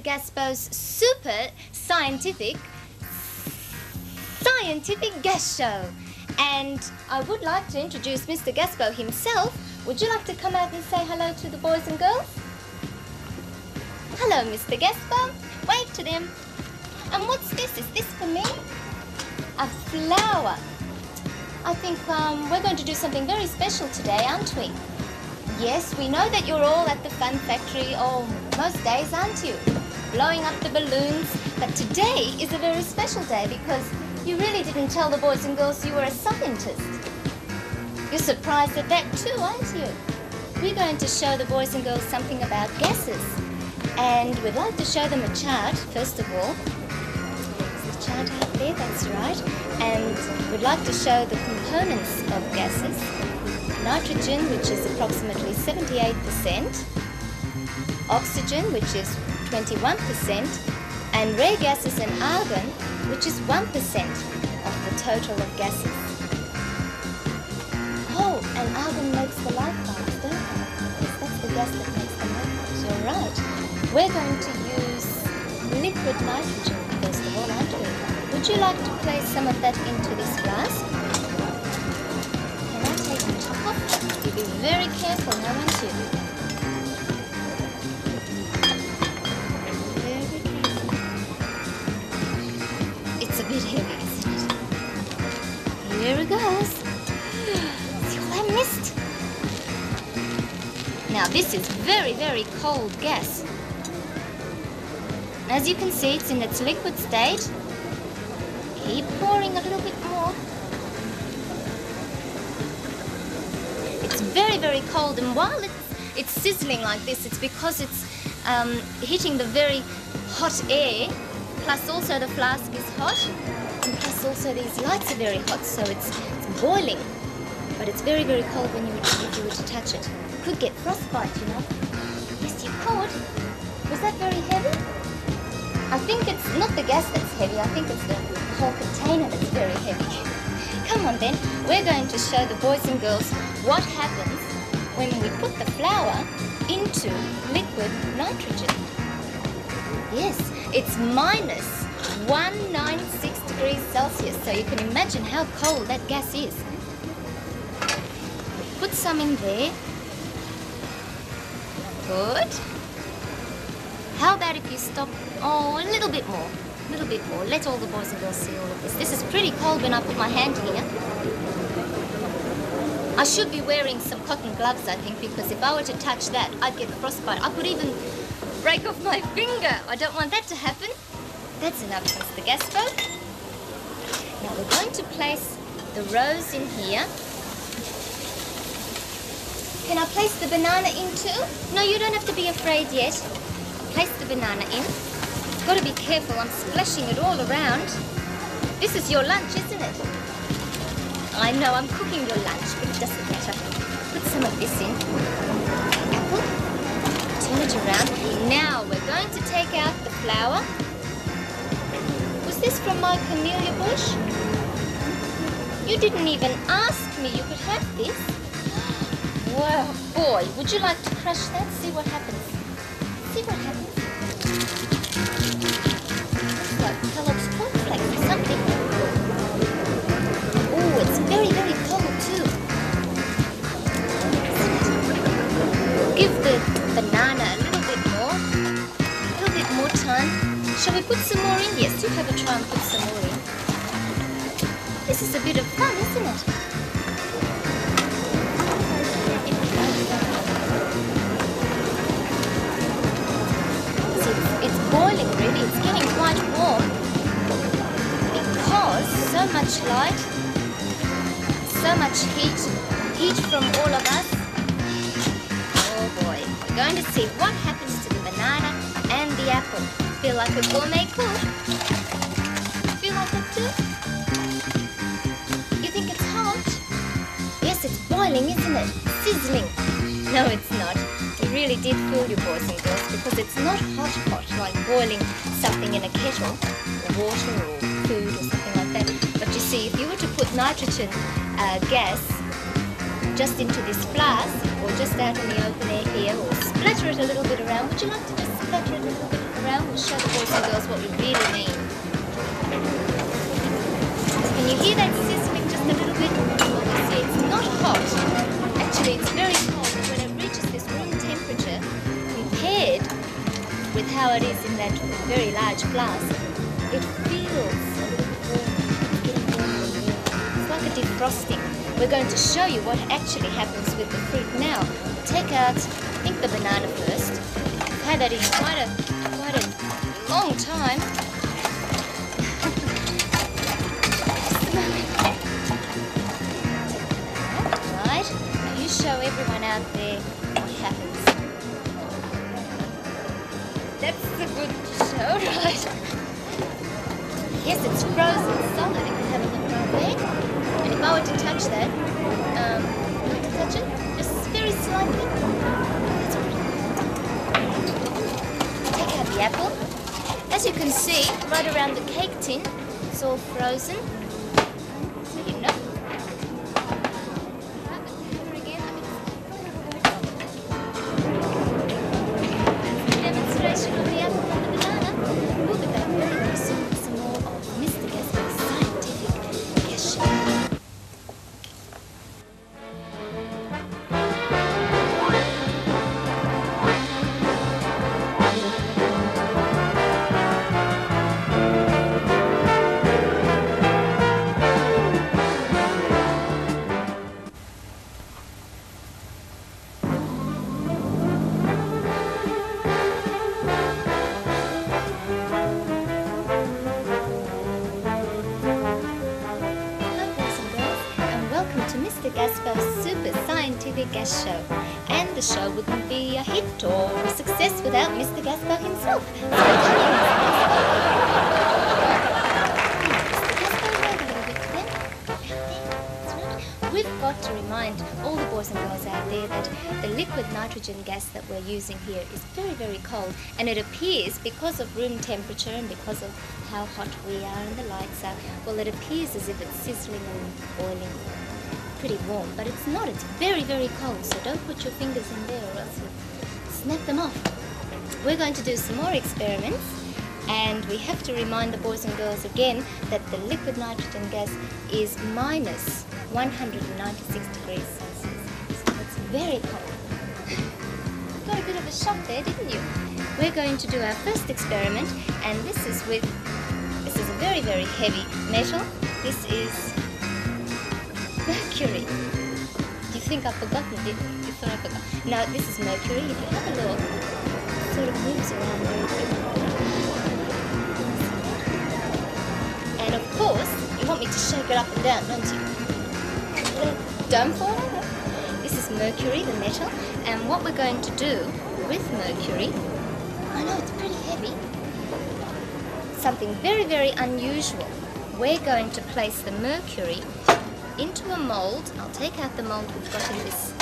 Mr. Gaspo's super scientific gas show. And I would like to introduce Mr. Gaspo himself. Would you like to come out and say hello to the boys and girls? Hello, Mr. Gaspo. Wave to them. And what's this? Is this for me? A flower. I think we're going to do something very special today, aren't we? Yes, we know that you're all at the fun factory, most days, aren't you? Blowing up the balloons. But today is a very special day because you really didn't tell the boys and girls you were a scientist. You're surprised at that too, aren't you? We're going to show the boys and girls something about gases. And we'd like to show them a chart, first of all. There's the chart out there, that's right. And we'd like to show the components of gases. Nitrogen, which is approximately 78%. Oxygen, which is 21%. And rare gases and argon, which is 1% of the total of gases. Oh, and argon makes the light bulbs, don't it? Yes, that's the gas that makes the light bulbs, you're right. We're going to use liquid nitrogen, first of all, aren't we? Would you like to place some of that into this flask? Can I take the top off? You'll be very careful now, won't you? Very careful. It's a bit heavy, isn't it? Here it goes. See all that mist? Now this is very, very cold gas. As you can see, it's in its liquid state. Keep pouring a little bit more. It's very, very cold, and while it's sizzling like this, it's because it's hitting the very hot air, plus also the flask is hot, and plus also these lights are very hot, so it's boiling. But it's very, very cold when if you were to touch it. You could get frostbite, you know. Yes, you could. Was that very heavy? I think it's not the gas that's heavy, I think it's the whole container that's very heavy. Come on then, we're going to show the boys and girls what happens when we put the flour into liquid nitrogen. Yes, it's minus 196 degrees Celsius, so you can imagine how cold that gas is. Put some in there. Good. How about if you stop, a little bit more. A little bit more. Let all the boys and girls see all of this. This is pretty cold when I put my hand here. I should be wearing some cotton gloves, I think, because if I were to touch that, I'd get frostbite. I could even break off my finger. I don't want that to happen. That's enough, Mr. Gaspo. Now we're going to place the rose in here. Can I place the banana in too? No, you don't have to be afraid yet. Place the banana in. Got to be careful, I'm splashing it all around. This is your lunch, isn't it? I know, I'm cooking your lunch, but it doesn't matter. Put some of this in. Apple. Turn it around. Now we're going to take out the flour. Was this from my camellia bush? You didn't even ask me you could have this. Wow, boy, would you like to crush that? See what happens. See what happens. It's like Kellogg's cornflakes or something. Oh, it's very, very cold too. Give the banana a little bit more time. Shall we put some more in? Yes, you have a try and put some more in. This is a bit of fun, isn't it? It's boiling really, it's getting quite warm because so much light, so much heat from all of us. Oh boy, we're going to see what happens to the banana and the apple. Feel like a gourmet cook? Feel like that too? You think it's hot? Yes, it's boiling, isn't it? Sizzling. No, it's not. We really did fool you, boys and girls, because it's not hot like boiling something in a kettle, or water or food or something like that. But you see, if you were to put nitrogen gas just into this flask, or just out in the open air here, or splatter it a little bit around, would you like to just splatter it a little bit around? around, we'll show the boys and girls what we really mean. Can you hear that sizzling just a little bit? Well, you see, it's not hot. Actually, it's very cold, but when it reaches this room temperature, compared with how it is in that very large flask, it feels a little warm. It's like a defrosting. We're going to show you what actually happens with the fruit now. Take out, I think, the banana first. I've had that in quite a long time. Right, now you show everyone out there what happens. That's a good show, right? Yes, it's frozen solid. You can have a look right there. And if I were to touch that, touch it just very slightly. That's pretty. Take out the apple. As you can see, right around the cake tin, it's all frozen. So you know. Demonstration of the apple and the banana. We'll be back very, very soon with some more of Mr. Gaspo's scientific gas show. Mr. Gaspo's Super Scientific Gas Show. And the show wouldn't be a hit or a success without Mr. Gaspo himself. So come here, we've got to remind all the boys and girls out there that the liquid nitrogen gas that we're using here is very, very cold, and it appears, because of room temperature and because of how hot we are and the lights are, well, it appears as if it's sizzling and boiling pretty warm, but it's not. It's very, very cold, so don't put your fingers in there or else you'll snap them off. We're going to do some more experiments, and we have to remind the boys and girls again that the liquid nitrogen gas is minus 196 degrees Celsius. So it's very cold. You got a bit of a shock there, didn't you? We're going to do our first experiment, and this is a very, very heavy metal. This is mercury. You think I've forgotten it? You thought I forgot. No, this is mercury. If you have a look, it sort of moves around very quickly. And of course, you want me to shake it up and down, don't you? Don't fall over. This is mercury, the metal, and what we're going to do with mercury, I know it's pretty heavy, something very, very unusual. We're going to place the mercury into a mold. I'll take out the mold we've got in this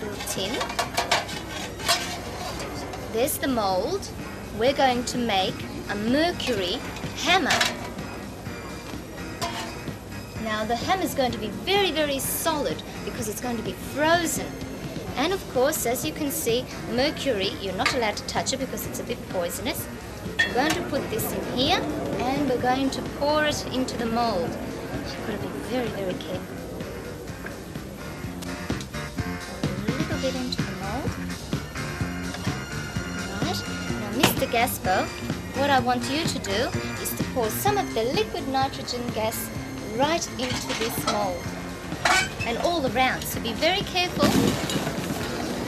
little tin. There's the mold. We're going to make a mercury hammer. Now the hammer is going to be very, very solid because it's going to be frozen. And of course, as you can see, mercury, you're not allowed to touch it because it's a bit poisonous. We're going to put this in here and we're going to pour it into the mold. You've got to be very, very careful. A little bit into the mold. Right. Now, Mr. Gaspo, what I want you to do is to pour some of the liquid nitrogen gas right into this mold. And all around. So be very careful.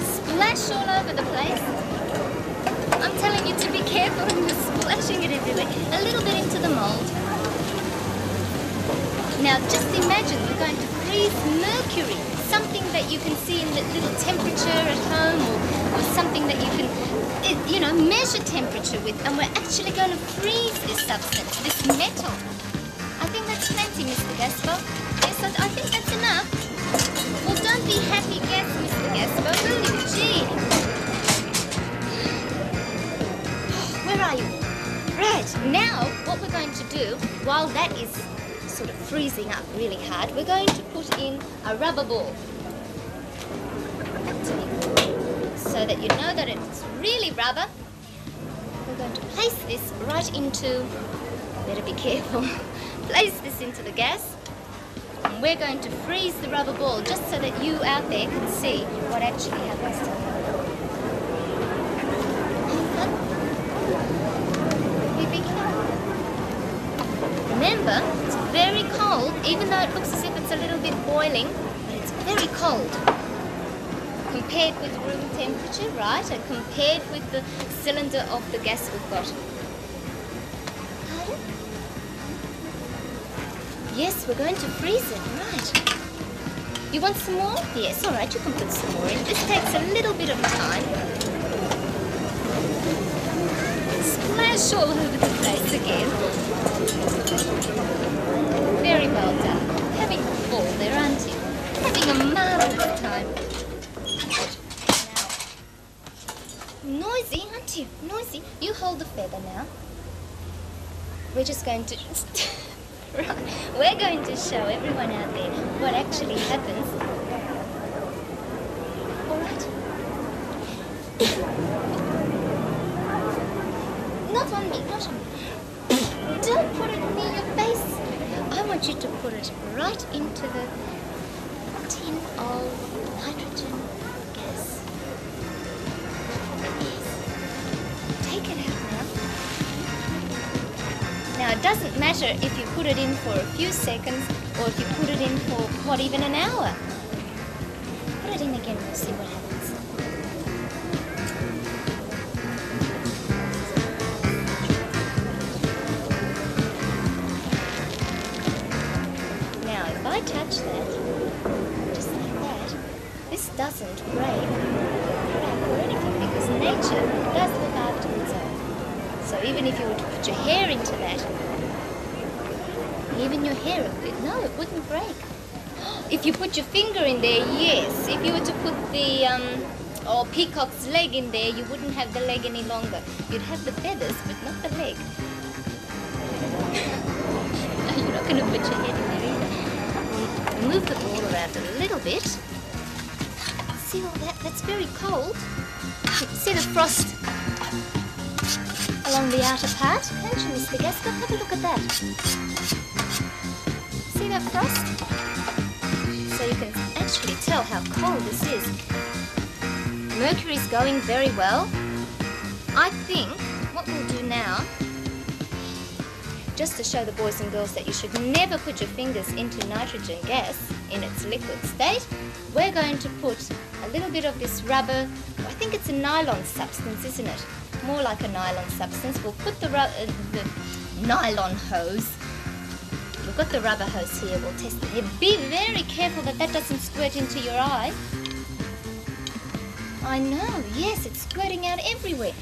Splash all over the place. I'm telling you to be careful and you're splashing it everywhere. A little bit into the mold. Now just imagine we're going to freeze mercury, something that you can see in the little temperature at home, or something that you can, measure temperature with, and we're actually going to freeze this substance, this metal. I think that's plenty, Mr. Gaspo. Yes, I think that's enough. Well, don't be happy guess, Mr. Gaspo, will you? Gee. Where are you? Right, now what we're going to do, while that is sort of freezing up really hard, we're going to put in a rubber ball. So that you know that it's really rubber. We're going to place this right into, better be careful, place this into the gas. And we're going to freeze the rubber ball just so that you out there can see what actually happens to it. We begin. Remember, it's very cold, even though it looks as if it's a little bit boiling, but it's very cold. Compared with room temperature, right? And compared with the cylinder of the gas we've got. Pardon? Yes, we're going to freeze it, right. You want some more? Yes, alright, you can put some more in. This takes a little bit of time. Splash all over the place again. Very well done. Having a ball there, aren't you? Having a marvellous time. Noisy, aren't you? Noisy. You hold the feather now. We're just going to... right. We're going to show everyone out there what actually happens. Alright. Not on me, not on me. Don't put it near your face. I want you to put it right into the tin of nitrogen gas. Take it out now. Now it doesn't matter if you put it in for a few seconds or if you put it in for, what, even an hour. Put it in again, we'll see what happens. Now if I touch that, just like that, this doesn't break or anything because nature does look after its own. So even if you were to put your hair into that, even your hair, no, it wouldn't break. If you put your finger in there, yes. If you were to put the peacock's leg in there, you wouldn't have the leg any longer. You'd have the feathers, but not the leg. No, you're not going to put your head in there either. Move the ball around a little bit. See all that? That's very cold. See the frost along the outer part? Can't you, Mr. Gaspo? Have a look at that. See that frost? So you can actually tell how cold this is. Mercury's going very well. I think what we'll do now, just to show the boys and girls that you should never put your fingers into nitrogen gas in its liquid state, we're going to put a little bit of this rubber, I think it's a nylon substance, isn't it? More like a nylon substance. We'll put the nylon hose. We've got the rubber hose here. We'll test it here. Be very careful that that doesn't squirt into your eye. I know, yes, it's squirting out everywhere.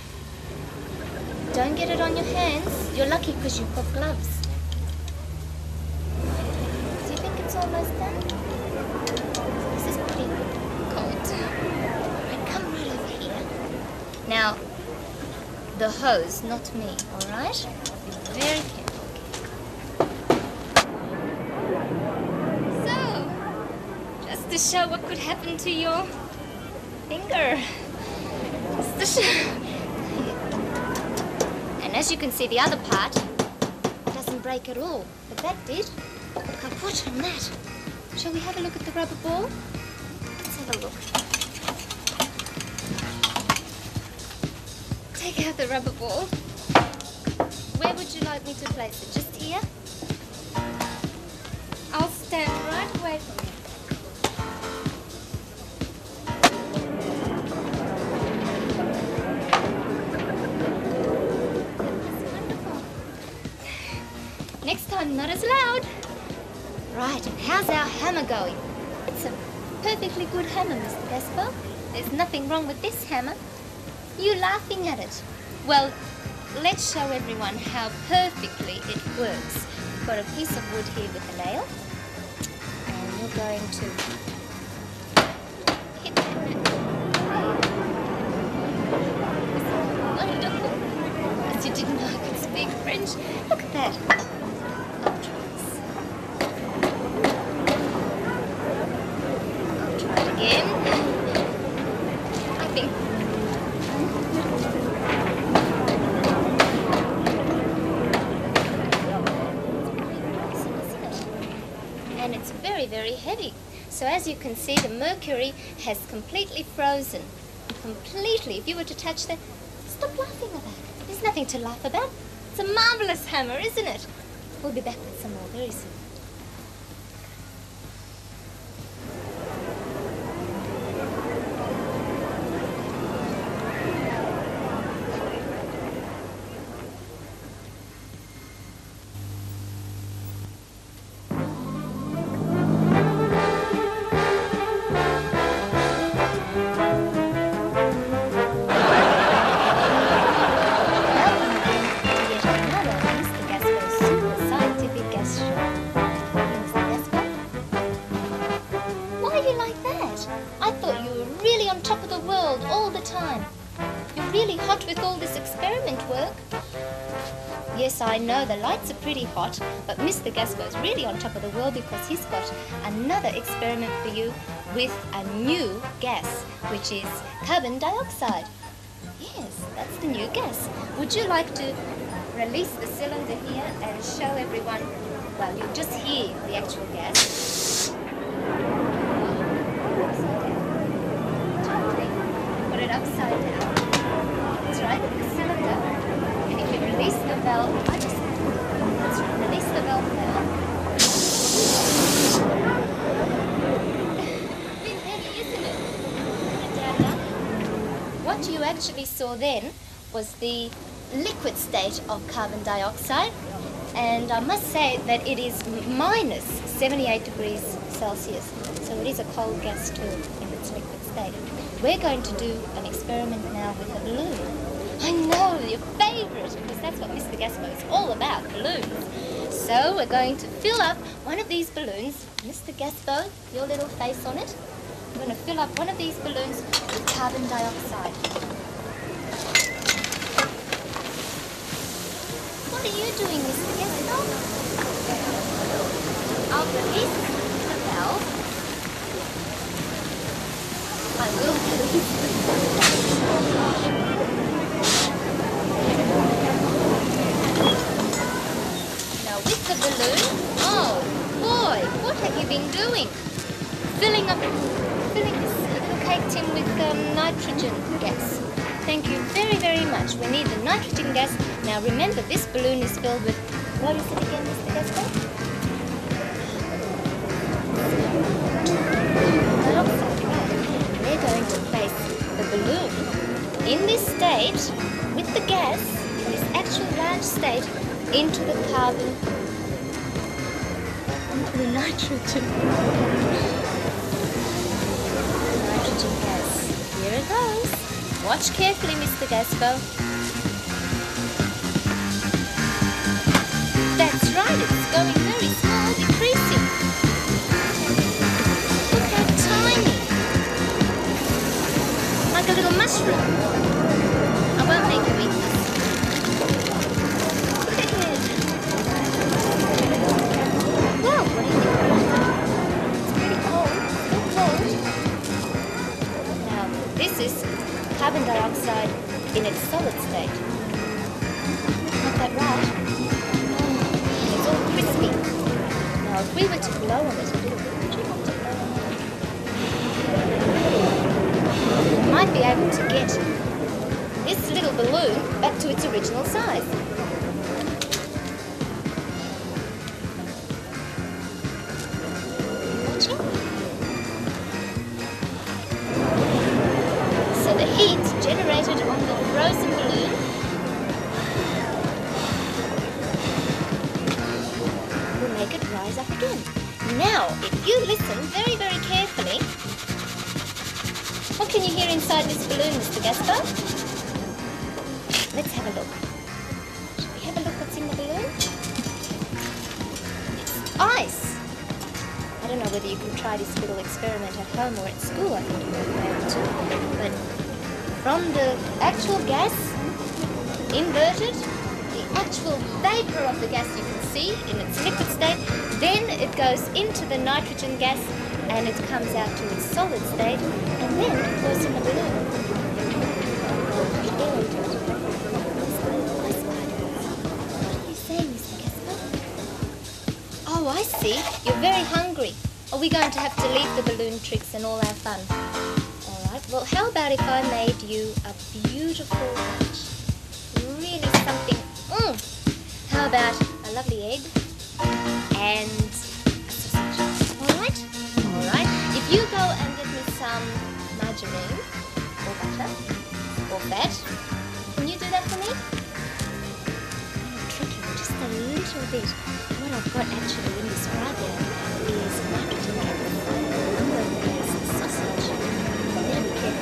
Don't get it on your hands. You're lucky because you've got gloves. Do you think it's almost done? This is pretty cold. Alright, come right over here. Now, the hose, not me, alright? Be very careful. So, just to show what could happen to your finger. Just to show. And as you can see, the other part doesn't break at all. But that did. Kaput on that. Shall we have a look at the rubber ball? Let's have a look. Take out the rubber ball. Where would you like me to place it? Just here? I'll stand right away from you. That's wonderful. Next time, not as loud. Right, and how's our hammer going? It's a perfectly good hammer, Mr. Gaspo. There's nothing wrong with this hammer. You laughing at it? Well, let's show everyone how perfectly it works. We've got a piece of wood here with a nail, and you're going to hit that. Wonderful. As you didn't know I could speak French. Look at that. I'll try it again. I think heavy. So as you can see, the mercury has completely frozen. Completely. If you were to touch that, stop laughing at that. There's nothing to laugh about. It's a marvellous hammer, isn't it? We'll be back with some more very soon. Top of the world all the time. You're really hot with all this experiment work. Yes, I know the lights are pretty hot, but Mr. Gaspo's really on top of the world because he's got another experiment for you with a new gas, which is carbon dioxide. Yes, that's the new gas. Would you like to release the cylinder here and show everyone? Well, you'll just hear the actual gas. Put it upside down. That's right, the cylinder. And if you release the valve, that's right, release the valve now. A bit heavy, isn't it? Put it down now. What you actually saw then was the liquid state of carbon dioxide. And I must say that it is minus 78 degrees Celsius. So it is a cold gas too in its liquid state. We're going to do an experiment now with a balloon. I know, your favourite, because that's what Mr. Gaspo is all about, balloons. So we're going to fill up one of these balloons. Mr. Gaspo, your little face on it. We're going to fill up one of these balloons with carbon dioxide. What are you doing, Mr. Gaspo? I'll release the valve. I will release the valve. Now with the balloon, oh boy, what have you been doing? Filling this little cake tin with nitrogen gas. Thank you very, very much. We need the nitrogen gas. Now remember, this balloon is filled with, what is it again, Mr. Gaspo? Dioxide, right. We're going to place the balloon in this state with the gas, in this actual large state, into the carbon, the nitrogen. Nitrogen gas. Here it goes. Watch carefully, Mr. Gaspo. That's right, it's going very small, decreasing. Look how tiny. Like a little mushroom. I won't make you eat this. Well, what do you think? It's pretty cold. Still cold. Now, this is carbon dioxide in its solid state. Not that right? Oh, it's all crispy. Now, if we were to blow on it a little bit, would you want to blow on it? We might be able to get this little balloon back to its original size. So the heat generated on the frozen balloon will make it rise up again. Now, if you listen very, very carefully, what can you hear inside this balloon, Mr. Gaspo? Let's have a look. Shall we have a look what's in the balloon? It's ice. I don't know whether you can try this little experiment at home or at school. I think you might be able to. But from the actual gas inverted, the actual vapor of the gas you can see in its liquid state, then it goes into the nitrogen gas and it comes out to its solid state, and then it goes in the balloon. What are you saying, Mr. Gaspo? Oh, I see. You're very hungry. are we going to have to leave the balloon tricks and all our fun? Alright, well how about if I made you a beautiful lunch? Really something, how about a lovely egg and a sausage? Alright? Alright, if you go and get me some margarine or butter or fat, can you do that for me? Tricky, just a little bit. What I've got actually in this right here is nitrogen and there's the sausage. Then we get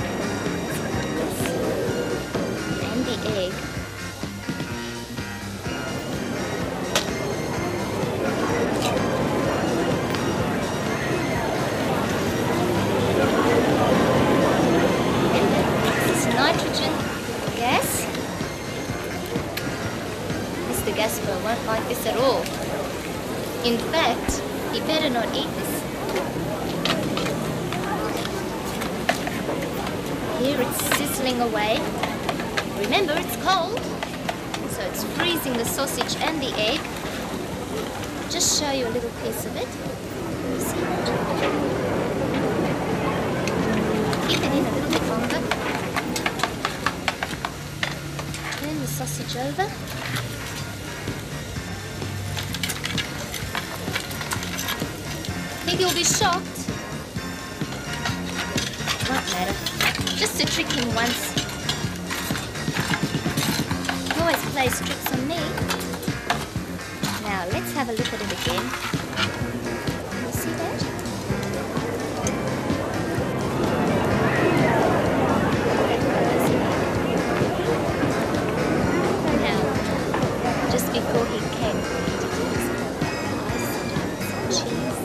this and the egg. And then this is nitrogen gas. Mr. Gaspo won't like this at all. In fact, he better not eat this. Here it's sizzling away. Remember, it's cold, so it's freezing the sausage and the egg. Just show you a little piece of it. You see that? Keep it in a little bit longer. Turn the sausage over. Think you'll be shocked? Won't matter. Just to trick him once. He always plays tricks on me. Now let's have a look at it again. Can you see that? Now, just before he came, he did use ice and some cheese.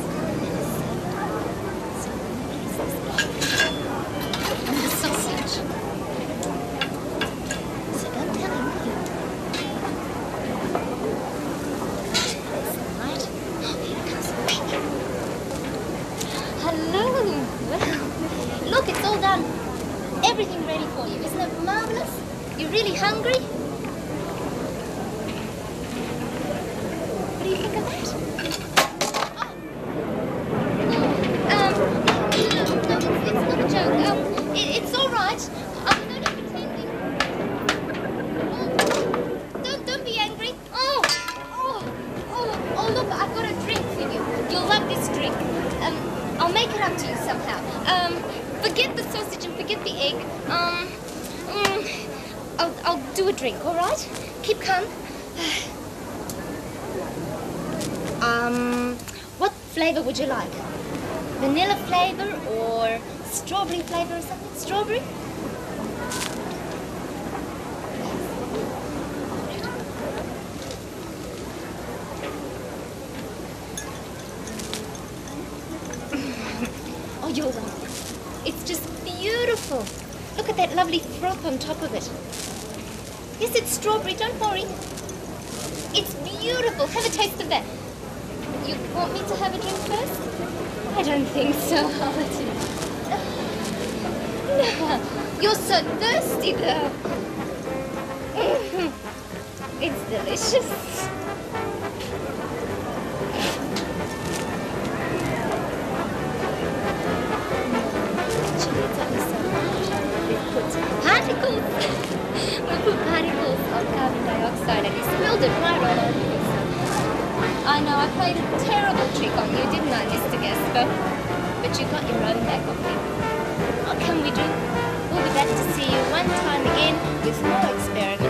Look, it's all done. Everything ready for you. Isn't it marvelous? You're really hungry? What do you think of that? No, it's not a joke. It's all right. I was only pretending. Don't be angry. Oh, look, I've got a drink for you. You'll love this drink. I'll make it up to you somehow. Forget the sausage and forget the egg. I'll do a drink, all right? Keep calm. What flavor would you like? Vanilla flavor or strawberry flavor or something? Strawberry? Oh, you're welcome. It's just beautiful. Look at that lovely froth on top of it. Yes, it's strawberry, don't worry. It's beautiful. Have a taste of that. You want me to have a drink first? I don't think so. No, you're so thirsty though. It's delicious. Particles! We put particles of carbon dioxide and you spilled it right all over yourself. I know, I played a terrible trick on you, didn't I, Mr. Gaspo? But you got your own back on me. What can we do? We'll be back to see you one time again with more experiments.